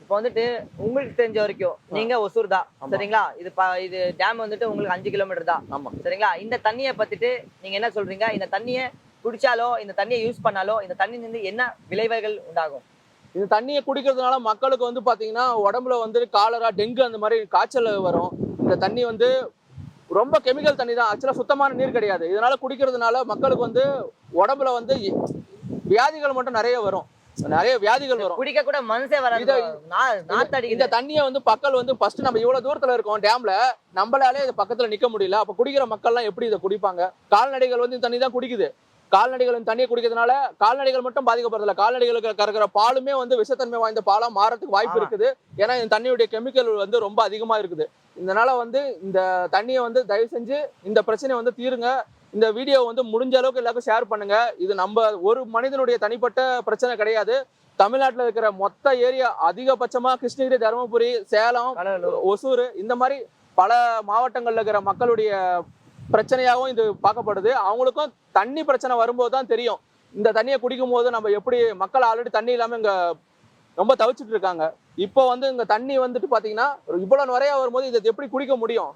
இப்போ வந்துட்டு உங்களுக்கு தெரிஞ்ச வரைக்கும் நீங்க ஒசூர் தான் சரிங்களா? இது டேம் வந்துட்டு உங்களுக்கு 5 கிலோமீட்டர் தான். ஆமா. சரிங்களா? இந்த தண்ணிய பத்திட்டு நீங்க என்ன சொல்றீங்க? இந்த தண்ணிய குடிச்சாலோ, இந்த தண்ணிய யூஸ் பண்ணாலோ, இந்த தண்ணியிலிருந்து என்ன விளைவுகள் உண்டாகும்? இந்த தண்ணியை குடிக்கிறதுனால மக்களுக்கு வந்து பாத்தீங்கன்னா உடம்புல வந்து காலரா, டெங்கு அந்த மாதிரி காய்ச்சல் வரும். இந்த தண்ணி வந்து ரொம்ப கெமிக்கல் தண்ணி தான். ஆக்சுவலா சுத்தமான நீர் கிடையாது. இதனால குடிக்கிறதுனால மக்களுக்கு வந்து உடம்புல வந்து வியாதிகள் மட்டும் நிறைய வரும். நிறைய வியாதிகள் வரும். குடிக்க கூட மனசே வராது. இந்த தண்ணியை வந்து மக்கள் வந்து ஃபர்ஸ்ட் நம்ம இவ்வளவு தூரத்துல இருக்கோம் டேம்ல, நம்மளாலே இது பக்கத்துல நிக்க முடியல. அப்ப குடிக்கிற மக்கள் எல்லாம் எப்படி இதை குடிப்பாங்க? கால்நடைகள் வந்து இந்த தண்ணி தான் குடிக்குது. கால்நடைகள் இந்த தண்ணியை குடிக்கிறதுனால கால்நடைகள் மட்டும் பாதிக்கப்படுறதில்ல. கால்நடைகளுக்கு கறக்கிற பாலுமே வந்து விஷத்தன்மை வாய்ந்த பாலா மாறதுக்கு வாய்ப்பு இருக்குது. ஏன்னா இந்த தண்ணியுடைய கெமிக்கல் வந்து ரொம்ப அதிகமா இருக்குது. இதனால வந்து இந்த தண்ணியை வந்து தயவு செஞ்சு இந்த பிரச்சனையை வந்து தீருங்க. இந்த வீடியோ வந்து முடிஞ்ச அளவுக்கு எல்லாருக்கும் ஷேர் பண்ணுங்க. இது நம்ம ஒரு மனிதனுடைய தனிப்பட்ட பிரச்சனை கிடையாது. தமிழ்நாட்டில் இருக்கிற மொத்த ஏரியா, அதிகபட்சமா கிருஷ்ணகிரி, தருமபுரி, சேலம், ஒசூர் இந்த மாதிரி பல மாவட்டங்கள்ல இருக்கிற மக்களுடைய பிரச்சனையாகவும் இது பார்க்கப்படுது. அவங்களுக்கும் தண்ணி பிரச்சனை வரும்போது தான் தெரியும். இந்த தண்ணியை குடிக்கும் போது நம்ம எப்படி, மக்கள் ஆல்ரெடி தண்ணி இல்லாம இங்க ரொம்ப தவிச்சிட்டு இருக்காங்க. இப்போ வந்து இங்க தண்ணி வந்துட்டு பாத்தீங்கன்னா இவ்வளவு நிறைய வரும்போது இதை எப்படி குடிக்க முடியும்?